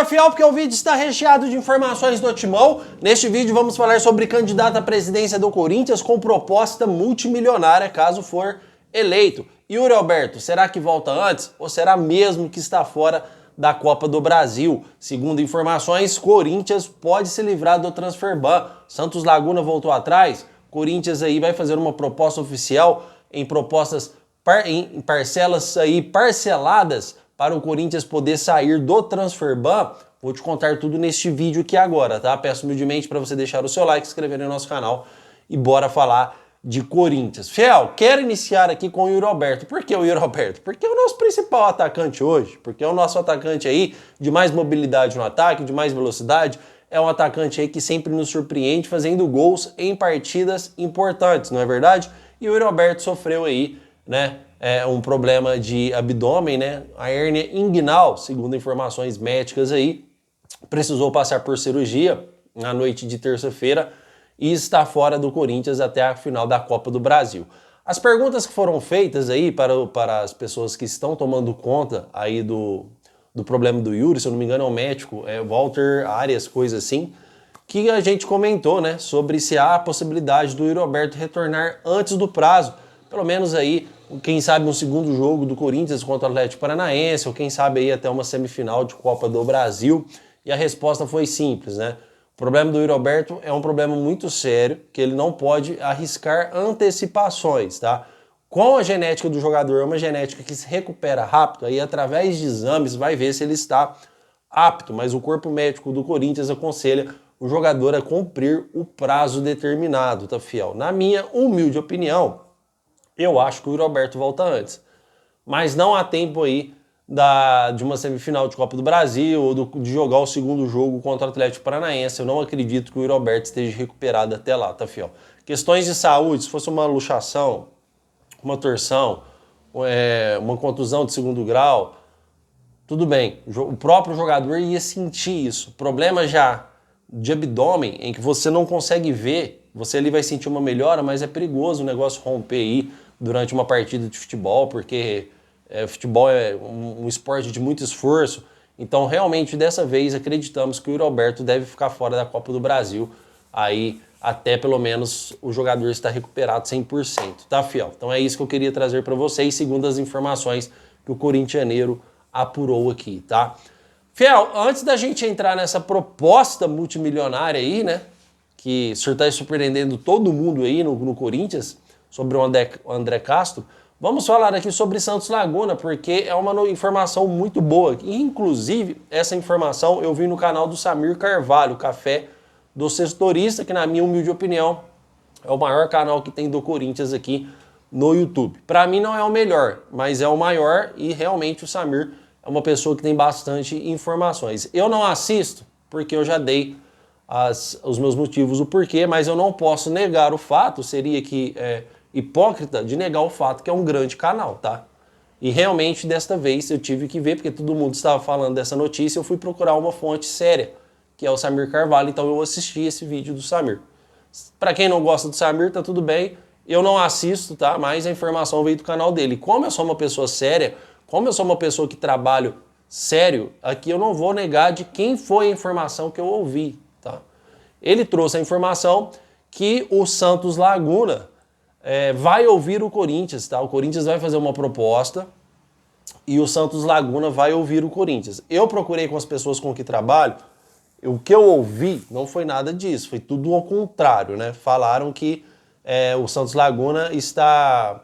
fiel, porque o vídeo está recheado de informações do Timão. Neste vídeo vamos falar sobre candidato à presidência do Corinthians com proposta multimilionária caso for eleito. Yuri Alberto, será que volta antes ou será mesmo que está fora da Copa do Brasil? Segundo informações, Corinthians pode se livrar do transfer ban. Santos Laguna voltou atrás. Corinthians aí vai fazer uma proposta oficial em em parcelas aí parceladas para o Corinthians poder sair do transfer ban. Vou te contar tudo neste vídeo aqui agora, tá? Peço humildemente para você deixar o seu like, se inscrever no nosso canal e bora falar de Corinthians. Fiel, quero iniciar aqui com o Yuri Alberto. Por que o Yuri Alberto? Porque é o nosso principal atacante hoje, porque é o nosso atacante aí de mais mobilidade no ataque, de mais velocidade. É um atacante aí que sempre nos surpreende fazendo gols em partidas importantes, não é verdade? E o Yuri Alberto sofreu aí, né, um problema de abdômen, né, a hérnia inguinal, segundo informações médicas aí, precisou passar por cirurgia na noite de terça-feira e está fora do Corinthians até a final da Copa do Brasil. As perguntas que foram feitas aí para as pessoas que estão tomando conta aí do problema do Yuri, se eu não me engano é o médico, Walter Arias, coisa assim, que a gente comentou, né, sobre se há a possibilidade do Yuri Alberto retornar antes do prazo, pelo menos aí, quem sabe um segundo jogo do Corinthians contra o Atlético Paranaense, ou quem sabe aí até uma semifinal de Copa do Brasil, e a resposta foi simples, né? O problema do Yuri Alberto é um problema muito sério, que ele não pode arriscar antecipações, tá? Com a genética do jogador, é uma genética que se recupera rápido, aí através de exames vai ver se ele está apto, mas o corpo médico do Corinthians aconselha o jogador a cumprir o prazo determinado, tá, fiel? Na minha humilde opinião, eu acho que o Yuri Alberto volta antes, mas não há tempo aí de uma semifinal de Copa do Brasil ou de jogar o segundo jogo contra o Atlético Paranaense. Eu não acredito que o Yuri Alberto esteja recuperado até lá, tá, fiel? Questões de saúde, se fosse uma luxação, uma torção, uma contusão de segundo grau, tudo bem, o próprio jogador ia sentir isso. Problema já de abdômen, em que você não consegue ver, você ali vai sentir uma melhora, mas é perigoso o negócio romper aí durante uma partida de futebol, porque futebol é um esporte de muito esforço. Então, realmente, dessa vez, acreditamos que o Yuri Alberto deve ficar fora da Copa do Brasil, aí até pelo menos o jogador estar recuperado 100%, tá, fiel? Então é isso que eu queria trazer para vocês, segundo as informações que o corintianeiro apurou aqui, tá? Fiel, antes da gente entrar nessa proposta multimilionária aí, né, que o senhor está surpreendendo todo mundo aí no Corinthians, sobre o André Castro, vamos falar aqui sobre Santos Laguna, porque é uma informação muito boa. Inclusive, essa informação eu vi no canal do Samir Carvalho, Café do Setorista, que na minha humilde opinião é o maior canal que tem do Corinthians aqui no YouTube. Para mim não é o melhor, mas é o maior e realmente o Samir é uma pessoa que tem bastante informações. Eu não assisto porque eu já dei os meus motivos, o porquê, mas eu não posso negar o fato, seria que hipócrita de negar o fato que é um grande canal, tá? E realmente desta vez eu tive que ver, porque todo mundo estava falando dessa notícia, eu fui procurar uma fonte séria, que é o Samir Carvalho, então eu assisti esse vídeo do Samir. Para quem não gosta do Samir, tá tudo bem, eu não assisto, tá? Mas a informação veio do canal dele. Como eu sou uma pessoa séria, como eu sou uma pessoa que trabalho sério, aqui eu não vou negar de quem foi a informação que eu ouvi, tá? Ele trouxe a informação que o Santos Laguna vai ouvir o Corinthians, tá? O Corinthians vai fazer uma proposta e o Santos Laguna vai ouvir o Corinthians. Eu procurei com as pessoas com que trabalho, o que eu ouvi não foi nada disso, foi tudo ao contrário, né? Falaram que o Santos Laguna está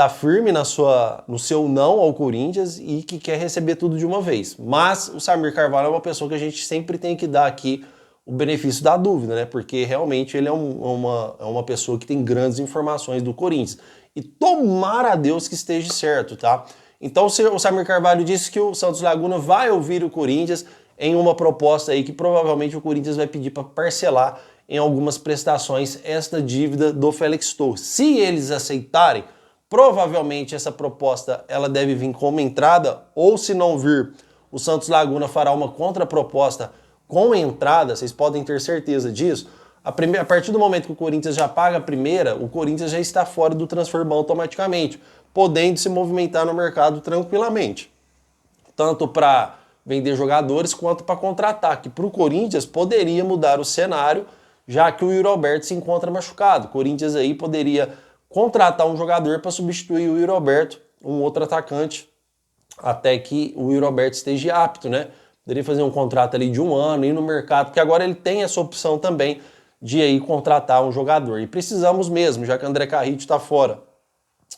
firme no seu não ao Corinthians e que quer receber tudo de uma vez. Mas o Samir Carvalho é uma pessoa que a gente sempre tem que dar aqui o benefício da dúvida, né? Porque realmente ele é uma pessoa que tem grandes informações do Corinthians. E tomara a Deus que esteja certo, tá? Então o Samir Carvalho disse que o Santos Laguna vai ouvir o Corinthians em uma proposta aí que provavelmente o Corinthians vai pedir para parcelar em algumas prestações esta dívida do Félix Torres. Se eles aceitarem, provavelmente essa proposta ela deve vir como entrada, ou se não vir, o Santos Laguna fará uma contraproposta com entrada, vocês podem ter certeza disso. A partir do momento que o Corinthians já paga a primeira, o Corinthians já está fora do transfer ban automaticamente, podendo se movimentar no mercado tranquilamente. Tanto para vender jogadores quanto para contratar, que para o Corinthians poderia mudar o cenário, já que o Yuri Alberto se encontra machucado. O Corinthians aí poderia contratar um jogador para substituir o Yuri Alberto, um outro atacante, até que o Yuri Alberto esteja apto, né? Poderia fazer um contrato ali de 1 ano, ir no mercado, porque agora ele tem essa opção também de aí contratar um jogador. E precisamos mesmo, já que o André Carrillo está fora,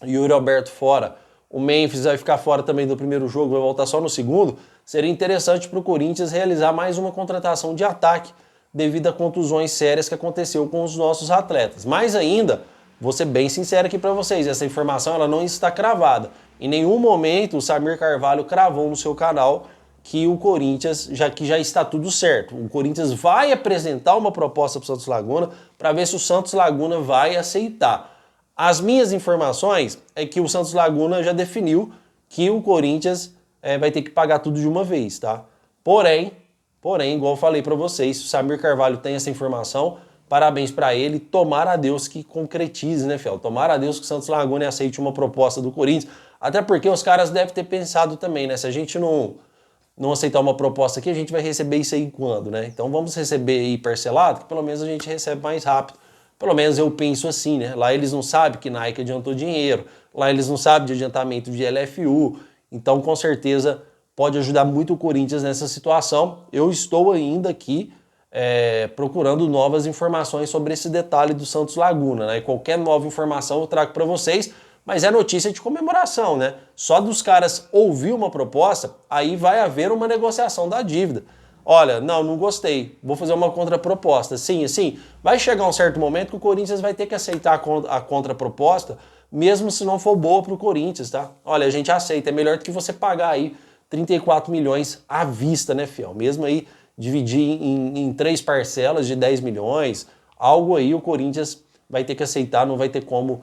o Yuri Alberto fora, o Memphis vai ficar fora também do primeiro jogo, vai voltar só no segundo, seria interessante para o Corinthians realizar mais uma contratação de ataque devido a contusões sérias que aconteceu com os nossos atletas. Mais ainda, vou ser bem sincero aqui para vocês, essa informação ela não está cravada. Em nenhum momento o Samir Carvalho cravou no seu canal que o Corinthians, já está tudo certo. O Corinthians vai apresentar uma proposta para o Santos Laguna para ver se o Santos Laguna vai aceitar. As minhas informações é que o Santos Laguna já definiu que o Corinthians vai ter que pagar tudo de uma vez, tá? Porém, igual eu falei para vocês, se o Samir Carvalho tem essa informação, parabéns para ele, tomara a Deus que concretize, né, Fel? Tomara a Deus que o Santos Laguna aceite uma proposta do Corinthians, até porque os caras devem ter pensado também, né? Se a gente não aceitar uma proposta aqui, a gente vai receber isso aí quando, né? Então vamos receber aí parcelado, que pelo menos a gente recebe mais rápido. Pelo menos eu penso assim, né? Lá eles não sabem que Nike adiantou dinheiro, lá eles não sabem de adiantamento de LFU, então com certeza pode ajudar muito o Corinthians nessa situação. Eu estou ainda aqui procurando novas informações sobre esse detalhe do Santos Laguna, né? E qualquer nova informação eu trago para vocês, mas é notícia de comemoração, né? Só dos caras ouvir uma proposta, aí vai haver uma negociação da dívida. Olha, não gostei, vou fazer uma contraproposta. Sim, assim, vai chegar um certo momento que o Corinthians vai ter que aceitar a contraproposta, mesmo se não for boa para o Corinthians, tá? Olha, a gente aceita, é melhor do que você pagar aí 34 milhões à vista, né, fiel? Mesmo aí dividir em 3 parcelas de 10 milhões, algo aí o Corinthians vai ter que aceitar, não vai ter como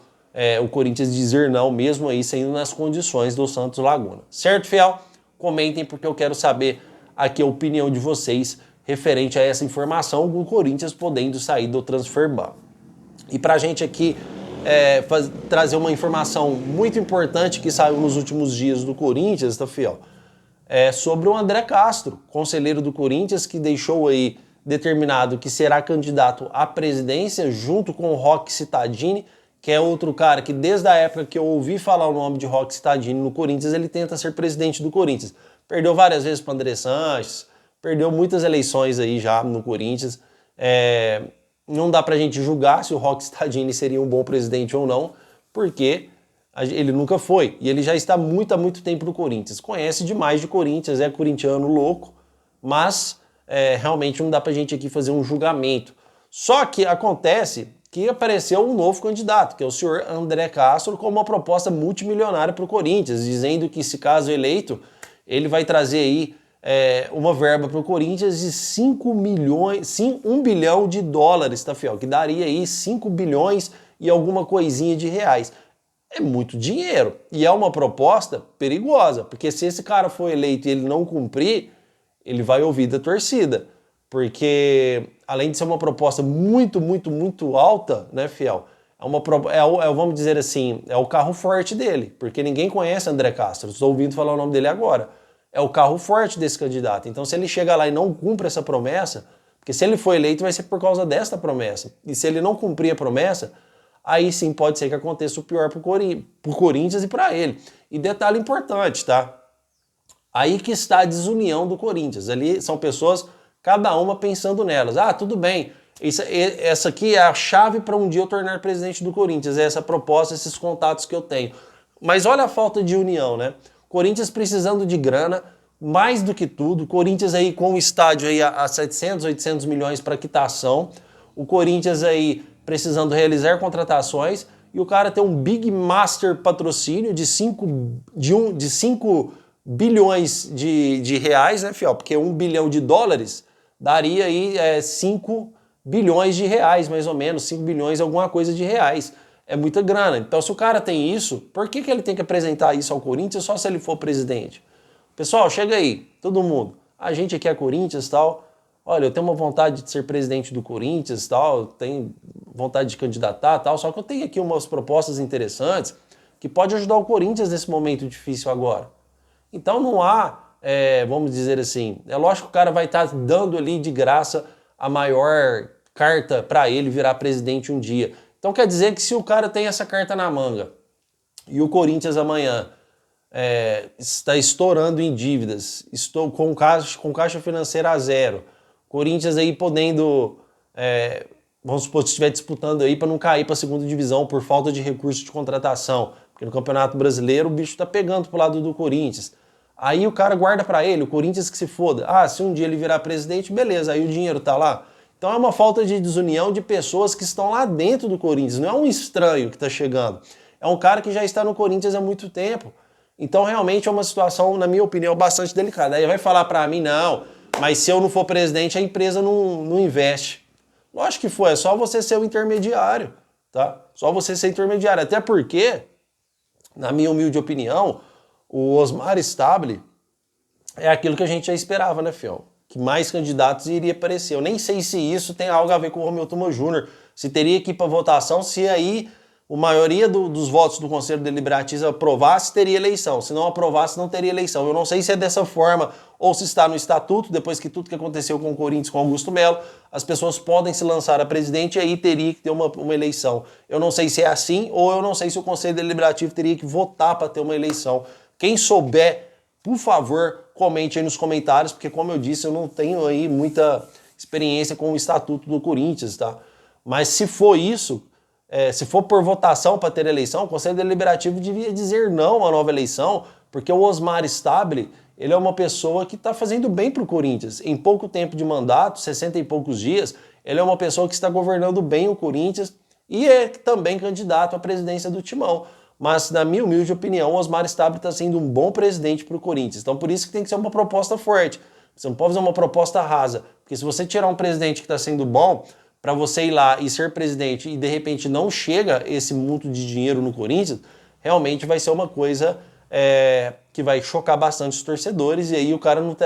o Corinthians dizer não, mesmo aí sendo nas condições do Santos Laguna. Certo, fiel? Comentem porque eu quero saber aqui a opinião de vocês referente a essa informação do Corinthians podendo sair do transfer ban. E pra gente aqui trazer uma informação muito importante que saiu nos últimos dias do Corinthians, tá, fiel? Sobre o André Castro, conselheiro do Corinthians, que deixou aí determinado que será candidato à presidência junto com o Roque Cittadini, que é outro cara que desde a época que eu ouvi falar o nome de Roque Cittadini no Corinthians, ele tenta ser presidente do Corinthians. Perdeu várias vezes para André Sanches, perdeu muitas eleições aí já no Corinthians. Não dá pra gente julgar se o Roque Cittadini seria um bom presidente ou não, porque ele nunca foi. E ele já está há muito tempo no Corinthians. Conhece demais de Corinthians, é corintiano louco, mas realmente não dá pra gente aqui fazer um julgamento. Só que acontece que apareceu um novo candidato, que é o senhor André Castro, com uma proposta multimilionária para o Corinthians, dizendo que, se caso eleito, ele vai trazer aí uma verba para o Corinthians de 1 bilhão de dólares, tá, fiel? Que daria aí 5 bilhões e alguma coisinha de reais. É muito dinheiro e é uma proposta perigosa, porque se esse cara for eleito e ele não cumprir, ele vai ouvir da torcida. Porque, além de ser uma proposta muito alta, né, fiel? Vamos dizer assim, é o carro forte dele, porque ninguém conhece André Castro, estou ouvindo falar o nome dele agora. É o carro forte desse candidato. Então, se ele chega lá e não cumpre essa promessa, porque se ele for eleito vai ser por causa desta promessa, e se ele não cumprir a promessa, aí sim pode ser que aconteça o pior pro Corinthians e para ele. E detalhe importante, tá? Aí que está a desunião do Corinthians. Ali são pessoas, cada uma pensando nelas. Ah, tudo bem, essa aqui é a chave para um dia eu tornar presidente do Corinthians, é essa proposta, esses contatos que eu tenho. Mas olha a falta de união, né? Corinthians precisando de grana, mais do que tudo. Corinthians aí com o estádio aí a 700, 800 milhões para quitação. O Corinthians aí precisando realizar contratações e o cara tem um Big Master patrocínio de 5 bilhões de reais, né, fiel? Porque 1 bilhão de dólares daria aí 5 bilhões de reais, mais ou menos, 5 bilhões alguma coisa de reais. É muita grana. Então, se o cara tem isso, por que ele tem que apresentar isso ao Corinthians só se ele for presidente? Pessoal, chega aí, todo mundo. A gente aqui é Corinthians e tal. Olha, eu tenho uma vontade de ser presidente do Corinthians e tal, eu tenho vontade de candidatar e tal, só que eu tenho aqui umas propostas interessantes que pode ajudar o Corinthians nesse momento difícil agora. Então não há vamos dizer assim, é lógico que o cara vai estar dando ali de graça a maior carta para ele virar presidente um dia. Então quer dizer que se o cara tem essa carta na manga e o Corinthians amanhã está estourando em dívidas, estou com caixa financeira a zero, Corinthians aí podendo, vamos supor, se estiver disputando aí para não cair para a segunda divisão por falta de recurso de contratação, porque no Campeonato Brasileiro o bicho tá pegando pro lado do Corinthians. Aí o cara guarda para ele, o Corinthians que se foda. Ah, se um dia ele virar presidente, beleza, aí o dinheiro tá lá. Então é uma falta de desunião de pessoas que estão lá dentro do Corinthians, não é um estranho que tá chegando. É um cara que já está no Corinthians há muito tempo. Então realmente é uma situação, na minha opinião, bastante delicada. Aí vai falar para mim, não, mas se eu não for presidente, a empresa não investe. Lógico que foi, é só você ser o intermediário, tá? Só você ser intermediário. Até porque, na minha humilde opinião, o Osmar Stabile é aquilo que a gente já esperava, né, Fião? Que mais candidatos iria aparecer. Eu nem sei se isso tem algo a ver com o Romeu Tuma Júnior, se teria que ir para votação, se aí a maioria dos votos do Conselho Deliberativo aprovasse, teria eleição. Se não aprovasse, não teria eleição. Eu não sei se é dessa forma ou se está no estatuto, depois que tudo que aconteceu com o Corinthians, com Augusto Melo, as pessoas podem se lançar a presidente e aí teria que ter uma eleição. Eu não sei se é assim ou eu não sei se o Conselho Deliberativo teria que votar para ter uma eleição. Quem souber, por favor, comente aí nos comentários, porque como eu disse, eu não tenho aí muita experiência com o estatuto do Corinthians, tá? Mas se for isso, se for por votação para ter eleição, o Conselho Deliberativo devia dizer não à nova eleição, porque o Osmar Stabile, ele é uma pessoa que está fazendo bem para o Corinthians. Em pouco tempo de mandato, 60 e poucos dias, ele é uma pessoa que está governando bem o Corinthians e é também candidato à presidência do Timão. Mas, na minha humilde opinião, o Osmar Stabile está sendo um bom presidente para o Corinthians. Então, por isso que tem que ser uma proposta forte. Você não pode fazer uma proposta rasa. Porque se você tirar um presidente que está sendo bom, para você ir lá e ser presidente e de repente não chega esse monte de dinheiro no Corinthians, realmente vai ser uma coisa que vai chocar bastante os torcedores e aí o cara não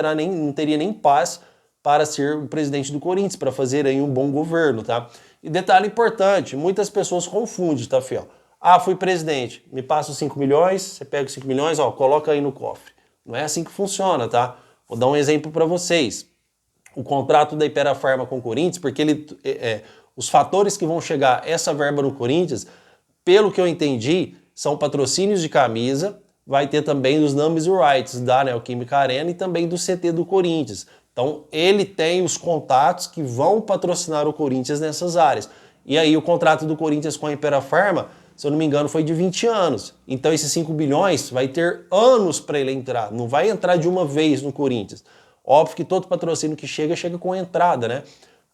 teria nem paz para ser o presidente do Corinthians, para fazer aí um bom governo, tá? E detalhe importante, muitas pessoas confundem, tá, fiel? Ah, fui presidente, me passa os 5 milhões, você pega os 5 milhões, ó, coloca aí no cofre. Não é assim que funciona, tá? Vou dar um exemplo para vocês. O contrato da Hypera Pharma com o Corinthians, porque os fatores que vão chegar essa verba no Corinthians, pelo que eu entendi, são patrocínios de camisa, vai ter também dos numbers rights da Neoquímica Arena e também do CT do Corinthians. Então ele tem os contatos que vão patrocinar o Corinthians nessas áreas. E aí o contrato do Corinthians com a Hypera Pharma, se eu não me engano, foi de 20 anos. Então esses 5 bilhões vai ter anos para ele entrar, não vai entrar de uma vez no Corinthians. Óbvio que todo patrocínio que chega com entrada, né?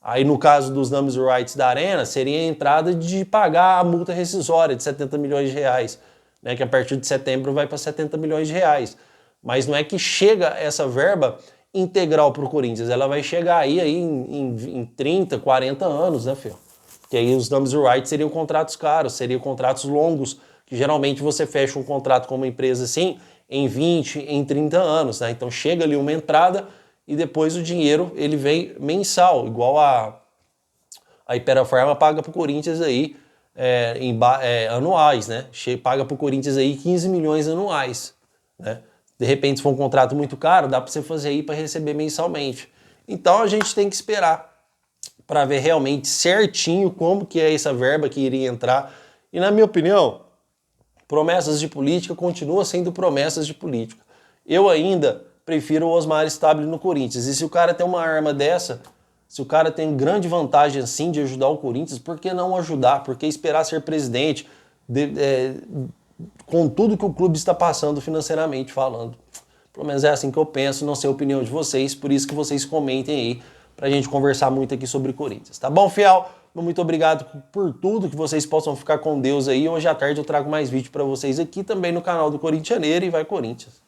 Aí no caso dos numbers rights da Arena, seria a entrada de pagar a multa rescisória de 70 milhões de reais, né? Que a partir de setembro vai para 70 milhões de reais. Mas não é que chega essa verba integral para o Corinthians, ela vai chegar aí em 30, 40 anos, né, filho? Porque aí os numbers rights seriam contratos caros, seriam contratos longos, que geralmente você fecha um contrato com uma empresa assim em 20, em 30 anos, né? Então chega ali uma entrada e depois o dinheiro ele vem mensal, igual a Hypera Pharma paga para o Corinthians aí anuais, né? Paga para o Corinthians aí 15 milhões anuais, né? De repente, se for um contrato muito caro, dá para você fazer aí para receber mensalmente. Então a gente tem que esperar para ver realmente certinho como que é essa verba que iria entrar. E na minha opinião, promessas de política continuam sendo promessas de política. Eu ainda prefiro o Osmar Stabile no Corinthians. E se o cara tem uma arma dessa, se o cara tem grande vantagem assim de ajudar o Corinthians, por que não ajudar? Por que esperar ser presidente com tudo que o clube está passando financeiramente falando? Pelo menos é assim que eu penso, não sei a opinião de vocês, por isso que vocês comentem aí pra gente conversar muito aqui sobre Corinthians. Tá bom, fiel? Muito obrigado por tudo, que vocês possam ficar com Deus aí. Hoje à tarde eu trago mais vídeo pra vocês aqui também no canal do Corintianeiro e vai Corinthians!